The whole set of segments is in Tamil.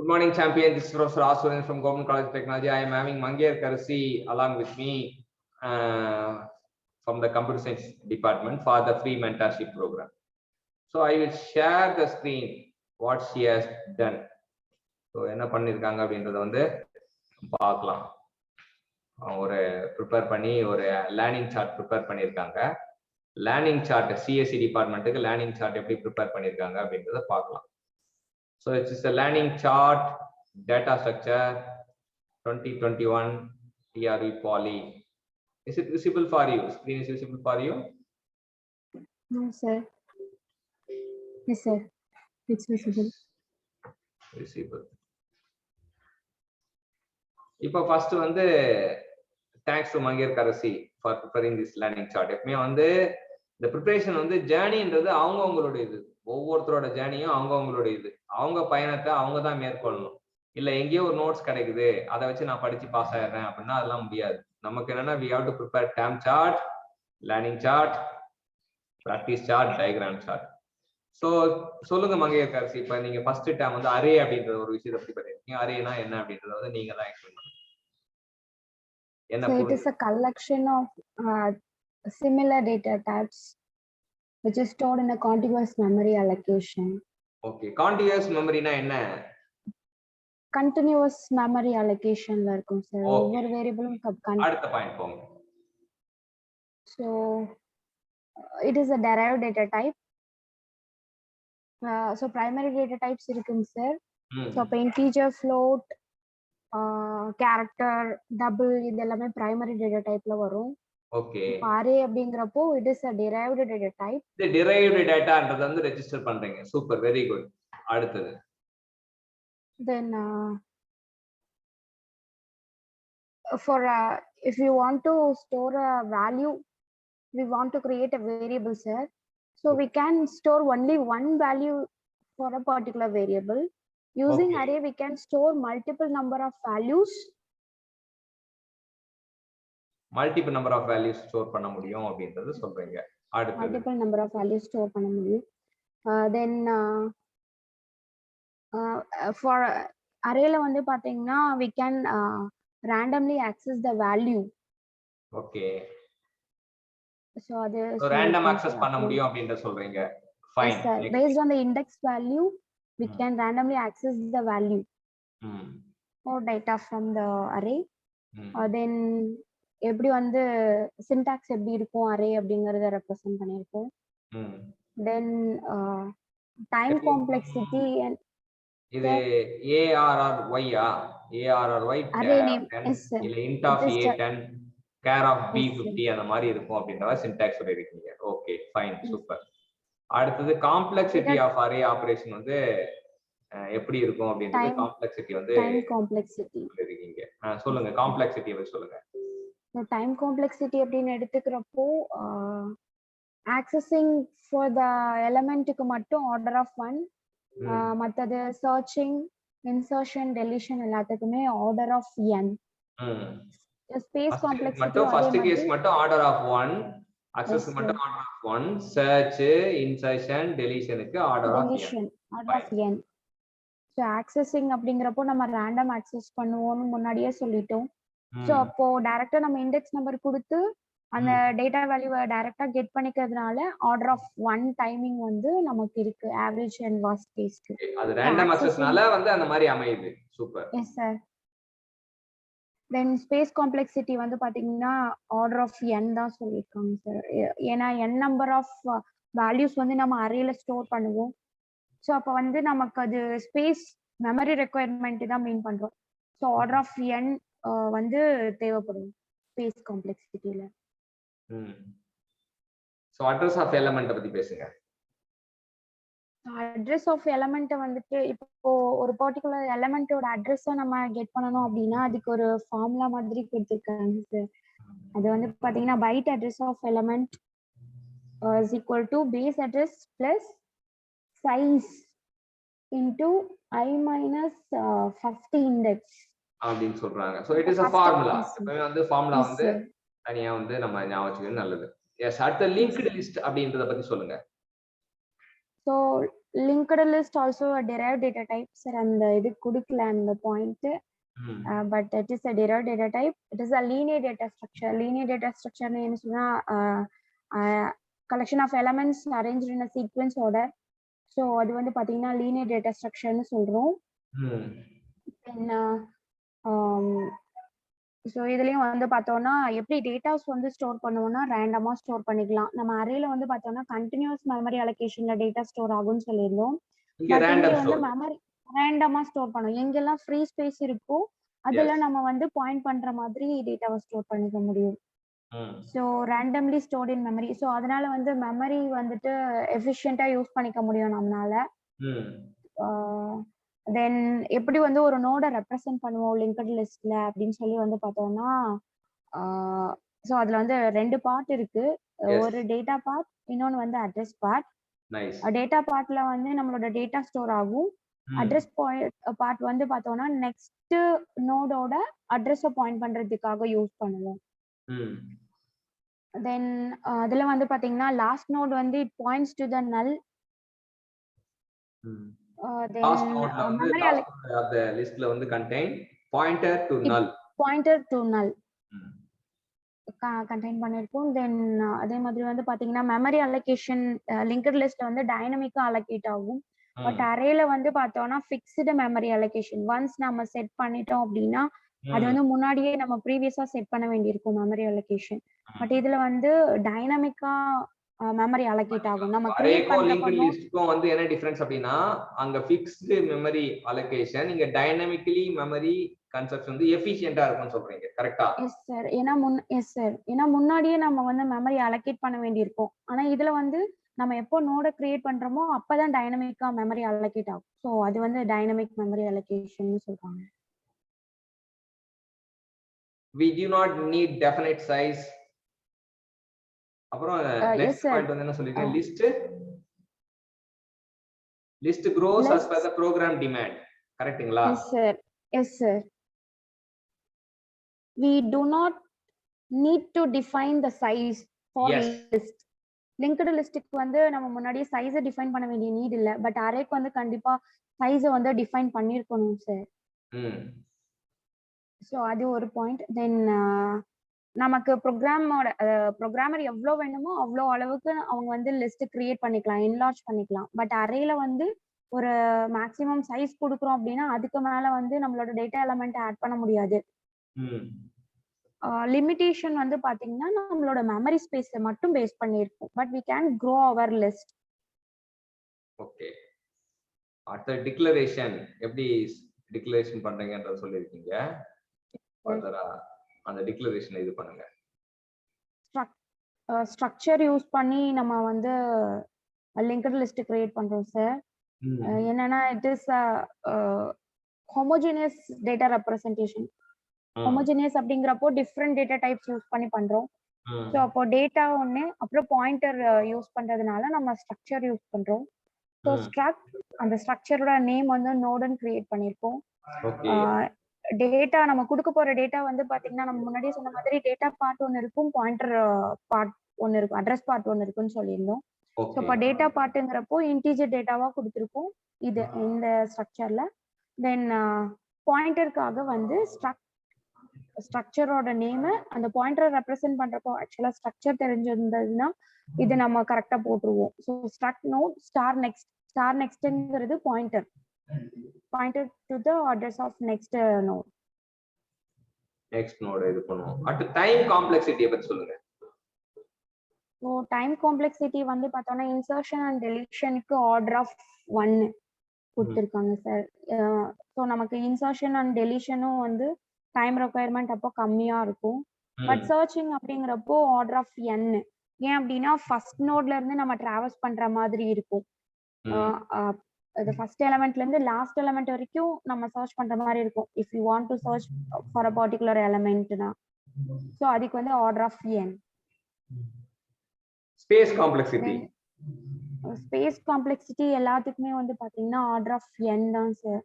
morning, champion. This is Professor Asuran from Government College of Technology. I am having Mangeer Karasi along with me from the Computer Science Department for the free mentorship program. So I will share the screen what she has done. So என்ன பண்ணிருக்காங்க அப்படின்றத வந்து பார்க்கலாம். ஒரு ப்ரிப்பேர் பண்ணி ஒரு லேர்னிங் சார்ட் ப்ரிப்பேர் பண்ணிருக்காங்க. லேர்னிங் சார்ட் சிஎஸ்சி டிபார்ட்மெண்ட்டுக்கு லேர்னிங் சார்ட் எப்படி ப்ரிப்பேர் பண்ணிருக்காங்க அப்படின்றத பார்க்கலாம். So it is a learning chart, data structure, 2021 TRE Poly. Is it visible for you? Screen is visible for you? No, sir. Yes, sir. It's visible. Visible. இப்போ first வந்து thanks to Mangeer Karasi for preparing this learning chart. எப்பவுமே வந்து இந்த ப்ரிப்பரேஷன் வந்து ஜேர்னின்றது அவங்கவுங்களோட இது, ஒவ்வொருத்தரோட ஜேர்னியும் அவங்கவுங்களோட இது, அவங்க பயணத்தை அவங்க தான் மேற்கொள்ளணும். இல்ல எங்கேயோ ஒரு நோட்ஸ் கிடைக்குது அதை வச்சு நான் படிச்சு பாஸ் ஆயிடுறேன் அப்படின்னா அதெல்லாம் முடியாது. நமக்கு என்னன்னா we have to prepare term chart, learning chart, practice chart, diagram chart. So சொல்லுங்க மங்கையர் கரசி, இப்ப நீங்க ஃபர்ஸ்ட் டேம் வந்து அரே அப்படின்ற ஒரு விஷயத்தை பத்தி பண்ணிருக்கீங்க. அரேனா என்ன அப்படின்றத வந்து நீங்க தான் எக்ஸ்பிளைன் பண்ணுங்க. So it is a collection of similar data types which is stored in a contiguous memory allocation. Okay, contiguous memory na enna? Continuous memory allocation la irukum sir. Over variable அடுத்த பாயிண்ட் போங்க. So it is a derived data type. So primary data types irukum sir. So integer, float, character, double இதெல்லாமே primary data typeல வரும். Okay. array அப்படிங்கறப்போ it is a derived data type. இந்த derived dataன்றது வந்து ரெஜிஸ்டர் பண்றீங்க. Super, very good. அடுத்து Then for if you want to store a value, we want to create a variable sir. So we can store only one value for a particular variable. Using array we can store multiple number of values. Multiple number of values store பண்ண முடியும் அப்படின்றது சொல்றீங்க. அடுத்து multiple number of values store பண்ண முடியும். Then for arrayல வந்து பாத்தீங்கன்னா we can randomly access the value. Okay. So அது random access பண்ண முடியும் அப்படின்றது சொல்றீங்க. Fine. Yes, based on the index value we can randomly access the value or data from the array. Then எப்படி வந்து syntax எப்படி இருக்கும் array அப்படிங்கறத ரெப்ரசன்ட் பண்ணிருக்கோம். Then time complexity and இது ARRY ARRY array name இல்ல int of A10 char of B50 அந்த மாதிரி இருக்கும் அப்படிங்கற syntax சொல்லிருக்கீங்க. Okay, fine, super. அடுத்து காம்ப்ளெக்சிட்டி ஆஃப் அரே ஆபரேஷன் வந்து எப்படி இருக்கும் அப்படின்றது காம்ப்ளெக்சிட்டி வந்து டைம் காம்ப்ளெக்சிட்டி சொல்லிருக்கீங்க. சொல்லுங்க, காம்ப்ளெக்சிட்டி பத்தி சொல்லுங்க. டைம் காம்ப்ளெக்சிட்டி அப்படின்னு எடுத்துக்கிறப்போ accessing for the elementக்கு மட்டும் order of 1, மத்தது searching, insertion, deletion எல்லாத்துக்குமே order of n. Space complexity மட்டும் first case மட்டும் order of 1, access மட்டும் order of 1, search, insertion, deletion க்கு order of n. So accessing அப்படிங்கறப்போ நம்ம random access பண்ணுவோம்னு முன்னாடியே சொல்லிட்டோம். So அப்போ டைரக்ட்டா நம்ம இண்டெக்ஸ் நம்பர் கொடுத்து அந்த டேட்டா வேல்யூவை டைரக்ட்டா கெட் பண்ணிக்கிறதுனால ஆர்டர் ஆஃப் 1 டைமிங் வந்து நமக்கு இருக்கு ஆவரேஜ் அண்ட் வர்ஸ்ட் கேஸ்க்கு. அது ரேண்டம் அக்சஸ்னால வந்து அந்த மாதிரி அமையுது. சூப்பர். Yes sir. தென் ஸ்பேஸ் காம்ப்ளெக்சிட்டி வந்து பாத்தீங்கன்னா ஆர்டர் ஆஃப் n தான் சொல்லிருக்காங்க சார். ஏன்னா n நம்பர் ஆஃப் வேல்யூஸ் வந்து நம்ம அரேல ஸ்டோர் பண்ணுவோம். ஸோ அப்போ வந்து நமக்கு அது ஸ்பேஸ் மெமரி ரெக்குயர்மெண்ட் தான் மீன் பண்றோம். ஸோ ஆர்டர் ஆஃப் n வந்து தேவைப்படும் ஸ்பேஸ் காம்ப்ளெக்சிட்டில. சோ அட்ரஸ் ஆஃப் எலிமெண்ட் பத்தி பேசுங்க. அட்ரஸ் ஆஃப் எலிமெண்ட் வந்துட்டு இப்போ ஒரு பர்టిక్యులர் எலிமெண்டோட அட்ரஸை நம்ம கெட் பண்ணனும் அப்படினா அதுக்கு ஒரு ஃபார்முலா மாதிரி கொடுத்திருக்காங்க சார். அது வந்து பாத்தீங்கன்னா byte address of element is equal to base address plus size into I minus 50 index அப்படினு சொல்றாங்க. So it is a formula. இப்போ வந்து ஃபார்முலா வந்து தனியா வந்து நம்ம ஞாபகம் வச்சுக்கிறது நல்லது. எஸ், அடுத்த லிங்க்டு லிஸ்ட் அப்படின்றத பத்தி சொல்லுங்க. So linked list also a derived data type. Sir, and இது குடுக்கல அந்த point. But it is a derived data type. It is a linear data structure. Linear data structure னு என்ன சொன்னா collection of elements arranged in a sequence order. So அது வந்து பாத்தீங்கன்னா linear data structure னு சொல்றோம். ஸோ இதுலயும் வந்து பார்த்தோம்னா எப்படி டேட்டாஸ் வந்து ஸ்டோர் பண்ணுவோம்னா ரேண்டமா ஸ்டோர் பண்ணிக்கலாம். நம்ம அரேல வந்து பார்த்தோம்னா கண்டினியூஸ் மெமரி அலோகேஷன்ல டேட்டா ஸ்டோர் ஆகும்னு சொல்லியிருந்தோம். வந்து மெமரி ரேண்டமா ஸ்டோர் பண்ணும். எங்கெல்லாம் ஃப்ரீ ஸ்பேஸ் இருக்கோ அதெல்லாம் நம்ம வந்து பாயிண்ட் பண்ற மாதிரி டேட்டாவை ஸ்டோர் பண்ணிக்க முடியும். ஸோ ரேண்டம்லி ஸ்டோர்ட் இன் மெமரி. ஸோ அதனால வந்து மெமரி வந்துட்டு எஃபிஷியண்டா யூஸ் பண்ணிக்க முடியும் நம்மளால. தென் எப்படி வந்து ஒரு நோட ரெப்ரசென்ட் பண்ணுவோம் லிங்கட் லிஸ்ட்ல அப்படின்னு சொல்லி வந்து பார்த்தோம்னா ஸோ அதுல வந்து 2 பார்ட் இருக்கு. ஒரு டேட்டா பார்ட், இன்னொன்னு வந்து அட்ரஸ் பார்ட். டேட்டா பார்ட்ல வந்து நம்மளோட டேட்டா ஸ்டோர் ஆகும். அட்ரஸ் பார்ட் வந்து பார்த்தோம்னா நெக்ஸ்ட் நோடோட அட்ரஸை பாயிண்ட் பண்றதுக்காக யூஸ் பண்ணுவோம். தென் அதுல வந்து பாத்தீங்கன்னா லாஸ்ட் நோட் வந்து இட் பாயிண்ட்ஸ் டு த நல். last node la வந்து last node of the list la வந்து contain pointer to null. Contain பண்ணிருக்கோம். தென் அதே மாதிரி வந்து பாத்தீங்கன்னா மெமரி அலோகேஷன் லிங்கட் லிஸ்ட் வந்து டைனமிக்கா அலோகேட் ஆகும். பட் அரேல வந்து பார்த்தோம்னா ஃபிக்ஸ்டு மெமரி அலோகேஷன். ஒன்ஸ் நம்ம செட் பண்ணிட்டோம் அப்படின்னா அது வந்து முன்னாடியே நம்ம ப்ரீவியஸா செட் பண்ண வேண்டியிருக்கும் மெமரி அலோகேஷன். பட் இதுல வந்து டைனமிக்கா மெமரி அலோகேட் ஆகும். நம்ம கிரியேட் பண்ற லிங்க்ட் லிஸ்ட்க்கும் வந்து என்ன டிஃபரன்ஸ் அப்படினா அங்க ஃபிக்ஸ்டு மெமரி அலோகேஷன், இங்க டைனமிக்கலி மெமரி கன்செப்ட் வந்து எஃபிஷியன்ட்டா இருக்கும்னு சொல்றீங்க. கரெக்ட்டா? Yes sir. ஏன்னா முன்னாடியே நம்ம வந்து மெமரி அலோகேட் பண்ண வேண்டியிருக்கும். ஆனா இதுல வந்து நம்ம எப்போ நோட கிரியேட் பண்றோமோ அப்பதான் டைனமிக்கா மெமரி அலோகேட் ஆகும். ஸோ அது வந்து டைனமிக் மெமரி அலோகேஷன் சொல்றாங்க. We do not need definite size. அப்புறம் next point வந்து என்ன சொல்லிருக்கீங்க? list grows as per the program demand. கரெக்ட்டுங்களா? Yes sir. We do not need to define the size for list. linked லிஸ்ட்க்கு வந்து நம்ம முன்னாடியே சைஸை டிஃபைன் பண்ண வேண்டிய நீட் இல்ல. பட் அரேக்கு வந்து கண்டிப்பா சைஸை வந்து டிஃபைன் பண்ணிருக்கணும் சார். ஸோ அது ஒரு பாயிண்ட். தென் நமக்கு ப்ரோக்ராமர் எவ்வளோ வேணுமோ அவ்வளோ அளவுக்கு அவங்க வந்து லிஸ்ட் கிரியேட் பண்ணிக்கலாம், என்லார்ஜ் பண்ணிக்கலாம். பட் அரேல வந்து ஒரு மேக்ஸிமம் சைஸ் கொடுக்குறோம் அப்படின்னா அதுக்கு மேல வந்து நம்மளோட டேட்டா எலமெண்ட் ஆட் பண்ண முடியாது. லிமிடேஷன் வந்து பாத்தீங்கன்னா நம்மளோட மெமரி ஸ்பேஸை மட்டும் பேஸ் பண்ணியிருக்கோம். But we can grow our list. Okay. அடுத்த டிக்ளரேஷன் எப்படி டிக்ளரேஷன் பண்றீங்கன்றத சொல்லிருக்கீங்க. ஃபர்தரா அந்த டிக்ளரேஷன் இது பண்ணுங்க. ஸ்ட்ரக்சர் யூஸ் பண்ணி நம்ம வந்து லிங்கட் லிஸ்ட் கிரியேட் பண்றோம் சார். என்னன்னா it is homogeneous data representation. Homogeneous அப்படிங்கிறப்போ டிஃப்ரெண்ட் டேட்டா டைப்ஸ் யூஸ் பண்ணி பண்றோம். ஸோ அப்போ டேட்டா ஒன்று அப்புறம் பாயிண்டர் யூஸ் பண்றதுனால நம்ம ஸ்ட்ரக்சர் யூஸ் பண்றோம். ஸோ அந்த ஸ்ட்ரக்சரோட நேம் வந்து நோடுன்னு கிரியேட் பண்ணியிருக்கோம். டேட்டா நம்ம கொடுக்க போற டேட்டா வந்து பாத்தீங்கன்னா நம்ம முன்னாடியே சொன்ன மாதிரி டேட்டா பார்ட் ஒன்று இருக்கும், பாயிண்டர் பார்ட் ஒன்று இருக்கும், அட்ரஸ் பார்ட் ஒன்று இருக்குன்னு சொல்லியிருந்தோம். ஸோ இப்போ டேட்டா பார்ட்டுங்கிறப்போ இன்டீஜர் டேட்டாவா கொடுத்துருக்கோம் இது இந்த ஸ்ட்ரக்சர்ல. தென் பாயிண்டருக்காக வந்து ஸ்ட்ரக்சரோட நேம் அந்த பாயிண்டரை ரெப்ரசென்ட் பண்றப்போ ஆக்சுவலா ஸ்ட்ரக்சர் தெரிஞ்சிருந்ததுன்னா இது நம்ம கரெக்டா போட்டுருவோம். ஸோ ஸ்ட்ரக்ட் நோட் ஸ்டார் நெக்ஸ்ட்ங்கிறது pointer to the address of next node. இது பண்ணுவோம். அடுத்து டைம் காம்ப்ளெக்சிட்டியை பத்தி சொல்லுங்க. ஸோ டைம் காம்ப்ளெக்சிட்டி வந்து பார்த்தோம்னா இன்சர்ஷன் அண்ட் டெலிஷனுக்கு ஆர்டர் ஆஃப் 1 கொடுத்துருக்காங்க சார். ஸோ நமக்கு இன்சர்ஷன் அண்ட் டெலிஷனும் வந்து டைம் ரெக்குயர்மெண்ட் அப்போ கம்மியா இருக்கும். பட் சர்ச்சிங் அப்படிங்கிறப்போ ஆர்டர் ஆஃப் n. ஏன் அப்படின்னா ஃபர்ஸ்ட் நோட்ல இருந்து நம்ம டிராவல்ஸ் பண்ற மாதிரி இருக்கும். the first element ல இருந்து லாஸ்ட் எலிமெண்ட் வரைக்கும் நம்ம சர்ச் பண்ற மாதிரி இருக்கும். if you want to search for a particular element na so அதுக்கு வந்து order of n. space complexity எல்லாத்துக்குமே வந்து பாத்தீங்கன்னா order of n தான் சார்.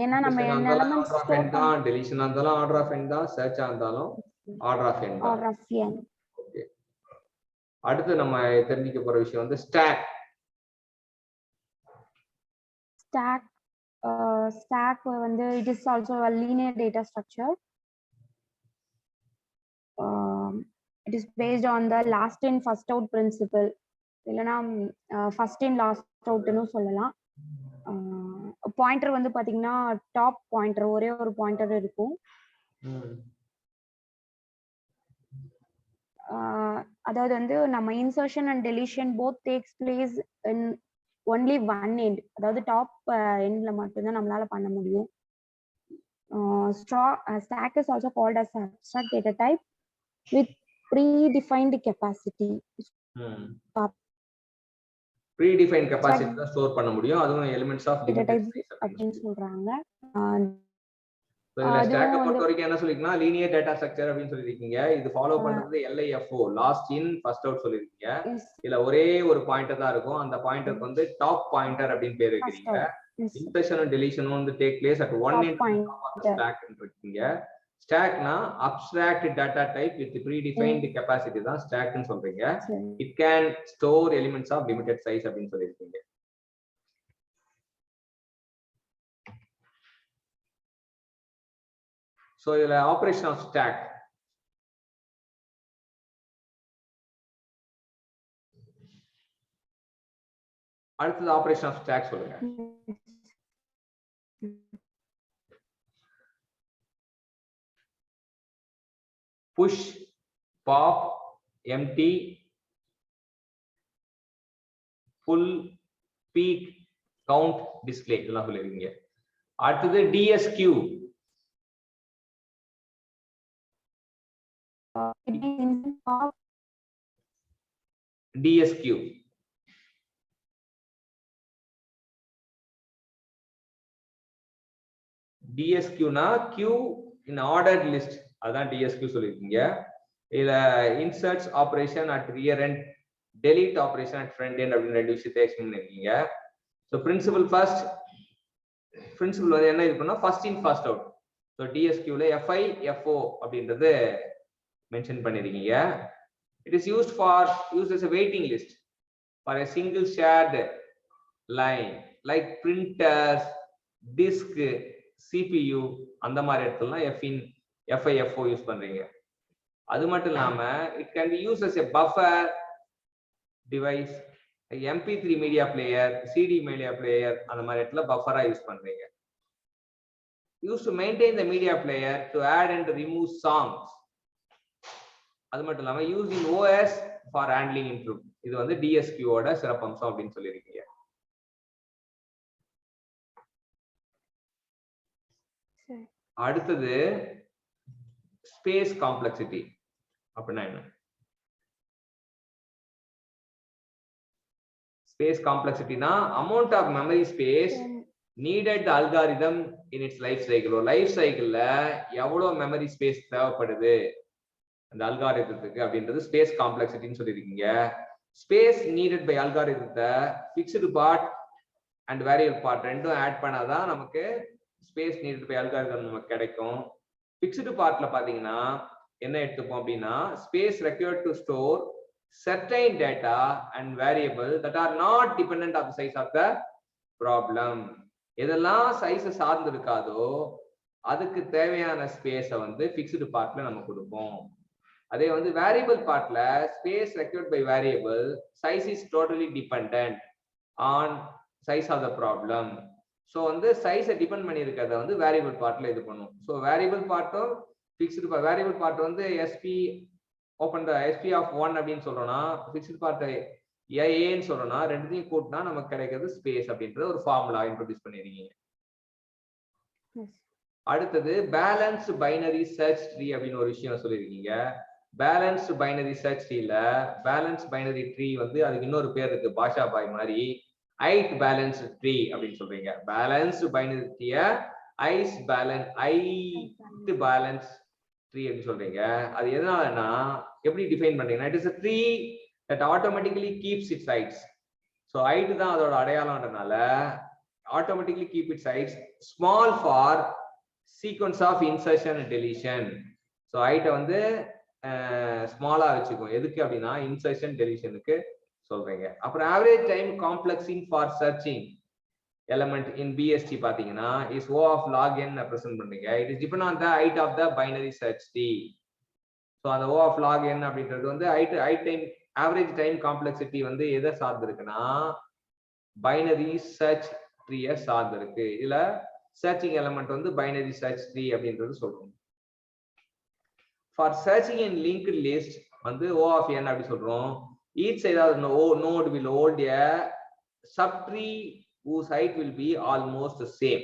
ஏன்னா நம்ம n எலிமெண்ட்ஸ் ஸ்டோர் பண்ணா டெலிஷன் ஆனாலும் order of n தான், சர்ச் ஆனாலும் order of n தான். order of n. ஓகே. அடுத்து நம்ம தெரிஞ்சிக்க போற விஷயம் வந்து ஸ்டாக். stack வந்து it is also a linear data structure. It is based on the last in first out principle. இல்லனா first in last out னு சொல்லலாம். பாயிண்டர் வந்து பாத்தீங்கன்னா டாப் பாயிண்டர் ஒரே ஒரு பாயிண்டர் இருக்கும். அதாவது வந்து நம்ம insertion and deletion both takes place in only one end, அதாவது டாப் எண்ட்ல மட்டும்தான் நம்மளால பண்ண முடியும். Stack is also called as abstract data type with predefined capacity. predefined capacity தான் ஸ்டோர் பண்ண முடியும். அதுவும் elements of data limited type size அப்படின்னு சொல்றாங்க. ஸ்டாக்க பொறுத்த வரைக்கும் என்ன சொல்லிருக்கீங்கன்னா லீனியர் டேட்டா ஸ்ட்ரக்சர் அப்படின்னு சொல்லிருக்கீங்க. இது ஃபாலோ பண்றது LIFO, last in first out சொல்லிருக்கீங்க. இதுல ஒரே ஒரு பாயிண்டர் தான் இருக்கும். அந்த பாயிண்டருக்கு வந்து டாப் பாயிண்டர் அப்படின்னு பேர் வைக்கிறீங்க. இன்சர்ஷன் அண்ட் டெலிஷன் வந்து take place at one end of the stack ன்னு இருக்கீங்க. ஸ்டாக்னா abstract data type with predefined capacity தான் ஸ்டாக்னு சொல்றீங்க. It can store elements of limited size அப்படின்னு சொல்லிருக்கீங்க. So இதுல ஆபரேஷன் ஆஃப் ஸ்டாக் அடுத்தது ஆபரேஷன் ஆஃப் ஸ்டாக் சொல்லுங்க. Push, pop, empty, full, peek, count, display இதெல்லாம் சொல்லிருக்கீங்க. அடுத்தது DSQ. DSQ னா queue in ordered list, அதான் DSQ சொல்லிருக்கீங்க. இதுல inserts operation at rear end, delete operation at front end அப்படின்னு ரெண்டு விஷயத்தை எக்ஸ்பிளைன் பண்ணிருக்கீங்க. So principle வந்து என்ன இருக்குன்னா first in first out. So DSQ ல FIFO அப்படின்றது மென்ஷன் பண்ணிருக்கீங்க. It is used as a waiting list for a single shared line like printers, disk, CPU அந்த மாதிரி இடத்துலலாம் FIFO யூஸ் பண்றீங்க. அது மட்டும் இல்லாம it can be used as a buffer device, MP3 media player, CD media player அந்த மாதிரி இடத்துல பஃபரா யூஸ் பண்றீங்க. Used to maintain the media player, to add and remove songs. அது மட்டும் இல்லாம use in OS for handling interrupt. இது வந்து DSQ ஓட சிறப்பம்சம் அப்படின்னு சொல்லியிருக்கீங்க. அடுத்தது ஸ்பேஸ் காம்ப்ளெக்சிட்டி அப்படின்னா என்ன? ஸ்பேஸ் காம்ப்ளெக்சிட்டினா amount of memory space needed algorithm in its life cycle. Life சைக்கிள்ல எவ்வளவு மெமரி ஸ்பேஸ் தேவைப்படுது அந்த அல்காரிதத்துக்கு அப்படின்றது ஸ்பேஸ் காம்ப்ளெக்சிட்டின்னு சொல்லியிருக்கீங்க. ஸ்பேஸ் நீடட் பை அல்காரிதத்தை fixed part and variable part ரெண்டும் ஆட் பண்ணாதான் நமக்கு ஸ்பேஸ் நீடட் பை அல்காரிதம் நமக்கு கிடைக்கும். ஃபிக்ஸ்டு பார்ட்ல பாத்தீங்கன்னா என்ன எடுத்துப்போம் அப்படின்னா space required to store certain data and variable that are not dependent on the size of the problem. எதெல்லாம் சைஸ் சார்ந்து இருக்காதோ அதுக்கு தேவையான ஸ்பேஸை வந்து ஃபிக்ஸ்டு பார்ட்ல நம்ம கொடுப்போம். அதே வந்து வேரியபிள் பார்ட்ல space required by variable size is totally dependent on size of the problem. So வந்து சைஸை டிபெண்ட் பண்ணி இருக்கிறத வந்து வேரியபிள் பார்ட்ல இது பண்ணும். ஸோ வேரியபிள் பார்ட்டும் ஃபிக்ஸ்டு வேரியபிள் பார்ட் வந்து SP open the SP of 1 அப்படின்னு சொல்றோம்னா ஃபிக்ஸ்டு பார்ட் ஏன்னு சொல்றோம்னா ரெண்டுத்தையும் கூட்டினா நமக்கு கிடைக்கிறது ஸ்பேஸ் அப்படின்ற ஒரு ஃபார்முலா இன்ட்ரோடியூஸ் பண்ணிருக்கீங்க. அடுத்தது பேலன்ஸ்டு பைனரி சர்ச் ட்ரீ அப்படின்னு ஒரு விஷயம் சொல்லியிருக்கீங்க. பேலன்ஸ்டு பைனரி சர்ச் ட்ரீல பேலன்ஸ் பைனரி ட்ரீ வந்து அதுக்கு இன்னொரு பேர் இருக்கு பாஷா பாய் மாதிரி ஐட் பேலன்ஸ் ட்ரீ அப்படின்னு சொல்றீங்க. பேலன்ஸ்டு பைனரி ட்ரீய ஐட் பேலன்ஸ் ட்ரீ அப்படின்னு சொல்றீங்க. அது எதனாலன்னா எப்படி டிஃபைன் பண்றீங்கன்னா it is a tree that automatically keeps its sides. so height தான் அதோட அடையாளம்ன்றனால automatically keep its sides small for sequence of insertion and deletion. so height வந்து ஸ்மாலா வச்சுக்கும். எதுக்கு அப்படின்னா இன்சர்ஷன் டெலிஷனுக்கு சொல்றீங்க. அப்புறம் average time complexity for searching element in BST பாத்தீங்கன்னா is O of log n present பண்றீங்க. It is depend on the height of the binary search tree. So அந்த O of log n அப்படின்றது வந்து height time average time complexity வந்து எதை சார்ந்து இருக்குன்னா binary search tree சார்ந்து இருக்கு. இதுல searching element வந்து binary search tree அப்படின்றது சொல்றோம். For searching in linked list வந்து O of n அப்படி சொல்றோம். Each side of the node will hold a subtree whose height will be almost the same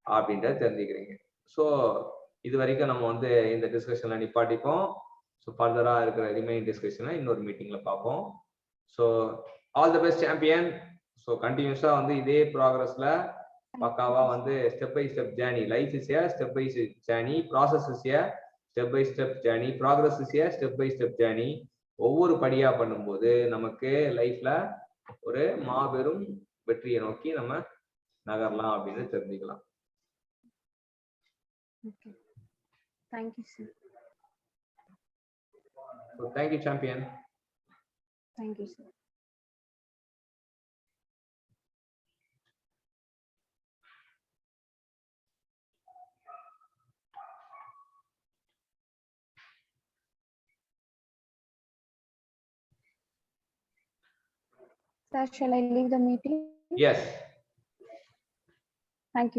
அப்படின்றத தெரிஞ்சுக்கிறீங்க. ஸோ இது வரைக்கும் நம்ம வந்து இந்த டிஸ்கஷன்ல நிப்பாட்டிப்போம். ஸோ ஃபர்தரா இருக்கிற ரிமைனிங் டிஸ்கஷனை இன்னொரு மீட்டிங்ல பார்ப்போம். So all the best champion. So கண்டினியூஸா வந்து இதே ப்ராக்ரஸ்ல பக்காவா வந்து step by step journey. Life is a step by step journey, process is a step by step journey, progress is a step by step journey. ஒவ்வொரு படியா பண்ணும்போது நமக்கு லைஃப்ல ஒரு மாபெரும் வெற்றியை நோக்கி நம்ம நகரலாம் அப்படின்னு தெரிஞ்சுக்கலாம். Okay. Thank you, sir. So, thank you, champion. Thank you, sir. Sir, shall I leave the meeting? Yes.